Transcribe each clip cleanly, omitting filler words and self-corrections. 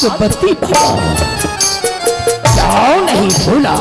भागवती भवा जाओ नहीं भूला।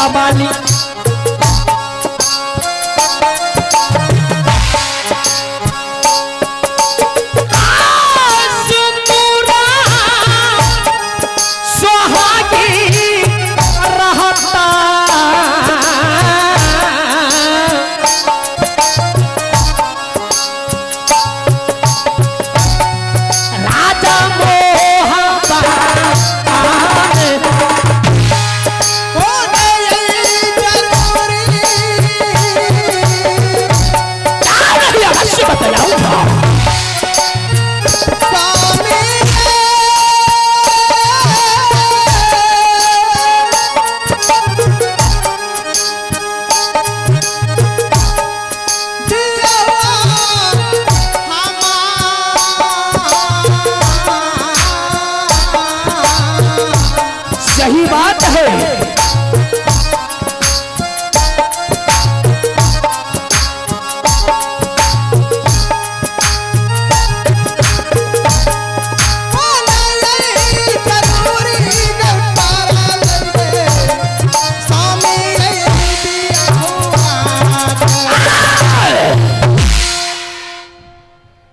बाली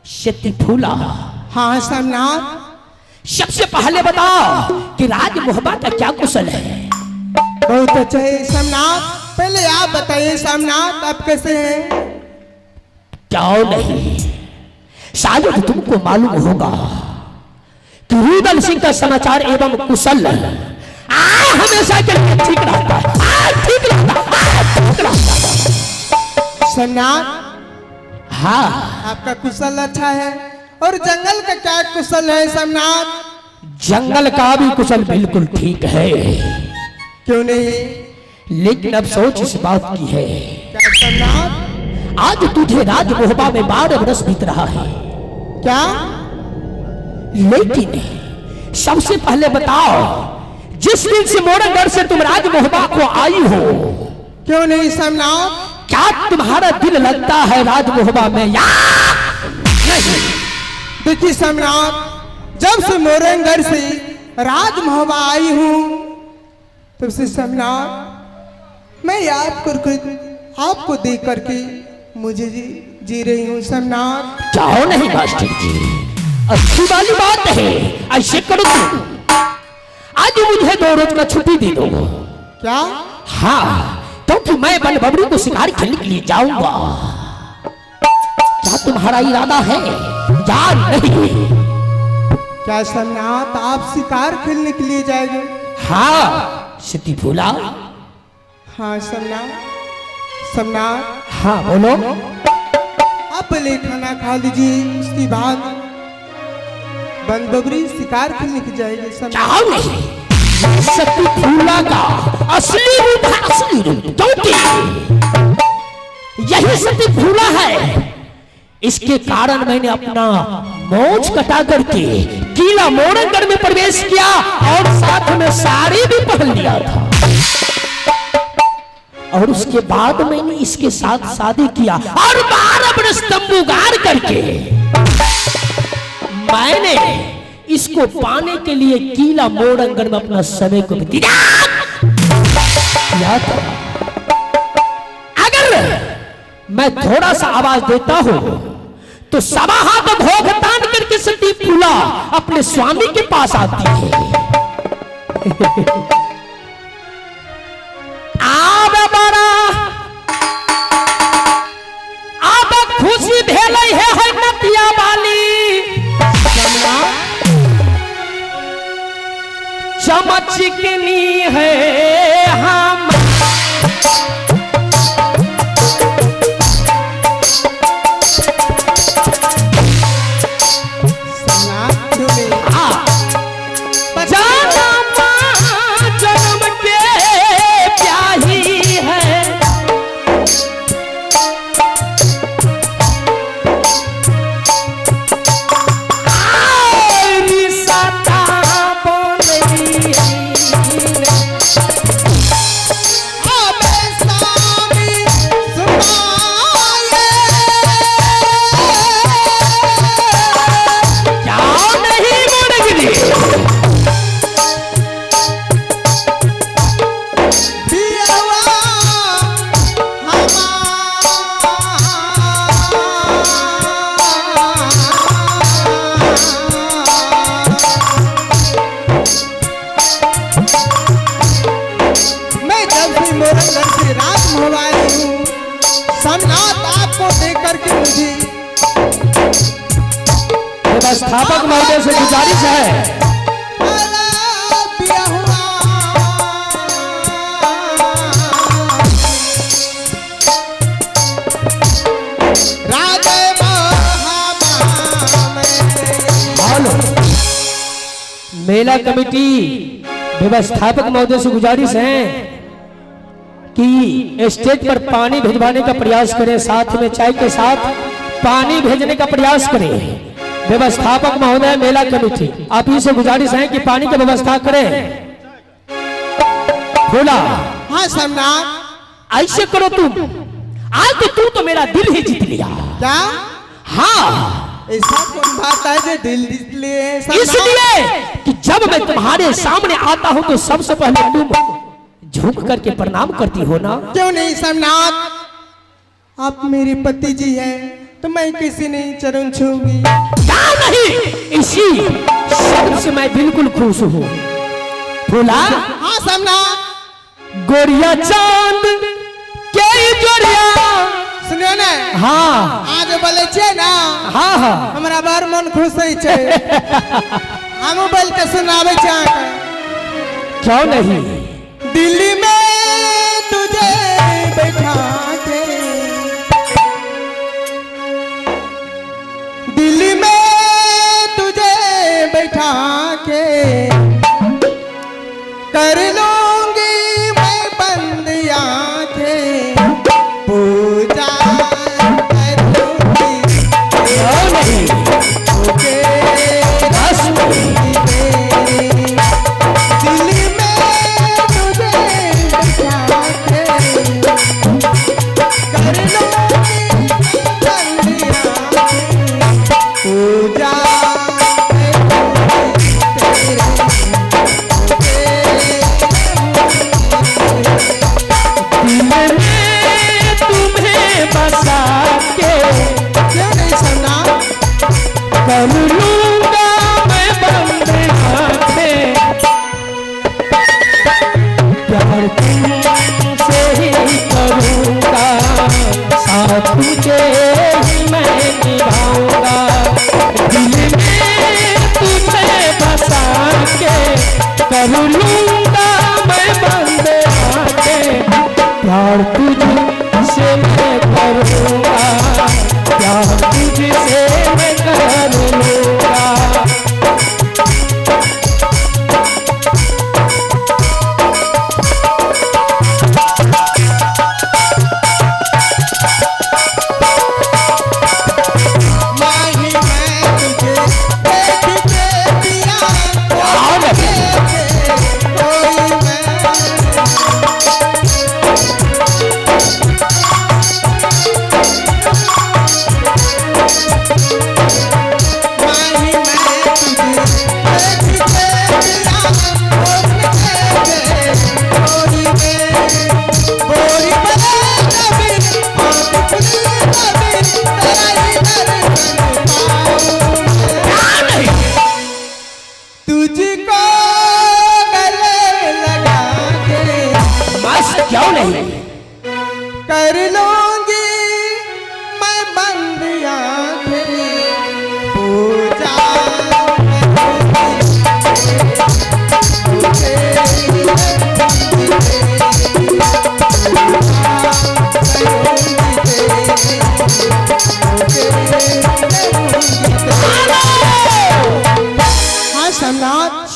शक्ति फूला। हाँ समनाथ, सबसे पहले बताओ कि राज मोहब्बत का क्या कुशल है? बहुत अच्छा है समनाथ। पहले आप बताइए समनाथ, आप कैसे हैं? क्यों नहीं, शायद तुमको मालूम होगा कि रुदल सिंह का समाचार एवं कुशल हमेशा के लिए ठीक रहता है, ठीक रहता समनाथ। हाँ, आपका कुशल अच्छा है। और जंगल का क्या कुशल है समनाथ? जंगल का भी कुशल बिल्कुल ठीक है। क्यों नहीं? लेकिन अब सोच इस बात की है, क्या समनाथ? आज तुझे राज मोहब्बत में 12 वर्ष बीत रहा है। क्या? लेकिन सबसे पहले बताओ, जिस दिन से मोरंगढ़ से तुम राज मोहब्बत को आई हो, क्यों नहीं समनाथ? क्या तुम्हारा दिल लगता है राज मोहब्बत में या नहीं? देखिए समनाथ, जब से मोरंगढ़ से राज मोहब्बत आई हूँ, तब से समनाथ मैं याद कर आपको देख करके मुझे जी रही हूँ समनाथ। जाओ नहीं मास्टर जी, अच्छी वाली बात है, ऐसे करो आज मुझे 2 रोज का छुट्टी दे दो। क्या? हाँ, क्योंकि मैं बन बबड़ी को शिकार खेलने के लिए जाऊंगा। क्या तुम्हारा इरादा है या नहीं? क्या समनाथ, आप शिकार खेलने के लिए जाएंगे? हाँ सिद्धि फूला। हाँ समनाथ। समनाथ, हाँ बोलो। आप पहले खाना खा लीजिए, उसके बाद बन बबरी शिकार खेलने के जाएंगे समनाथ। नहीं, सिद्धि फूला का असली रूप है, असली रूप, क्योंकि यही सिद्धि फूला है। इसके कारण मैंने अपना मोच कटा करके किला मोरंगढ़ में प्रवेश किया और साथ में साड़ी भी पहन लिया था, और उसके बाद मैंने इसके साथ शादी किया और 12 वर्ष तंबू गाड़ करके मैंने इसको पाने के लिए किला मोरंगढ़ में अपना समय को दिया था। अगर मैं थोड़ा सा आवाज देता हूं तो 1.25 हाथ भोग तान करके सिद्धि फूला अपने स्वामी के पास आती है। आब बड़ा आब खुशी चमचकनी है हम व्यवस्थापक महोदय से गुजारिश है मेला कमेटी व्यवस्थापक महोदय से गुजारिश है कि स्टेज पर पानी भिजवाने का प्रयास करें, साथ में चाय के साथ पानी भेजने का प्रयास करें। व्यवस्थापक महोदय मेला कमेटी आप ही से गुजारिश है कि पानी की व्यवस्था करें। बोला हाँ सम्राट, ऐसे करो तुम, आज तो तू मेरा दिल ही जीत लिया। क्या? हाँ, ऐसा कौन बात है जो दिल जीत लिए? इसलिए कि जब मैं तुम्हारे सामने आता हूँ तो सबसे पहले तुम झुक करके प्रणाम करती हो ना? क्यों नहीं सम्राट, आप मेरे पति जी हैं तो मैं किसी नहीं चरण छूंगी। नहीं, इसी शब्द से मैं बिल्कुल खुश हूँ। बोला हाँ सम्राट, गोरिया चांद के जोड़िया सुनियो ने? हाँ आज बोले छे ना? हाँ हाँ हमारा बार मन खुश है छे। हम बोल के सुनावे चाहे। क्यों नहीं? दिल्ली में तुझे बैठा के, दिल्ली में तुझे बैठा के कर लूंगी मैं बंद आंखें, पूजा करूंगी तुझे दिल्ली में तुझे बैठा के कर लूंगी बंद आंखें, पूजा तुम्हें बसा के क्यों नहीं सुना? कर लूंगा मैं बंद आंखें, प्यार तुमसे ही करूंगा, साथ तुझे ही मैं निभाऊंगा। दिल में तुझे बसा के कर लूंगा मैं बंद आंखें, प्यार तुझसे मैं करूंगा, प्यार तुझसे मैं कर लूंगा। नहीं मैं तुझे देख के पिया कोई मैं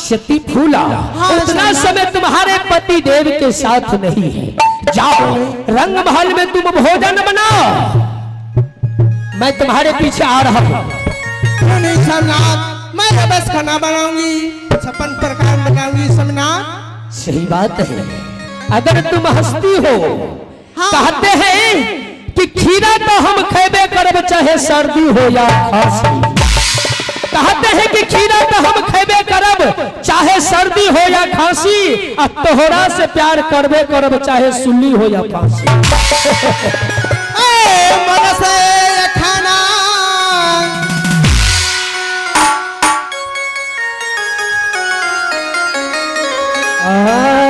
क्षति फूला, उतना समय तुम्हारे पति देव के साथ नहीं है। जाओ रंग महल में तुम भोजन बनाओ, मैं तुम्हारे पीछे आ रहा हूँ। नहीं सोमनाथ, मैं तो बस खाना बनाऊंगी, 56 प्रकार बनाऊंगी सोमनाथ। सही बात है, अगर तुम हंसती हो। हाँ। कहते हैं कि खीरा तो हम खेबे करब चाहे सर्दी हो या खांसी। कहते हैं कि खीरा तो हम खेबे करब चाहे सर्दी हो या खांसी, और तोहरा से प्यार करबे करब चाहे सुल्ली हो या फांसी। मन से खाना आ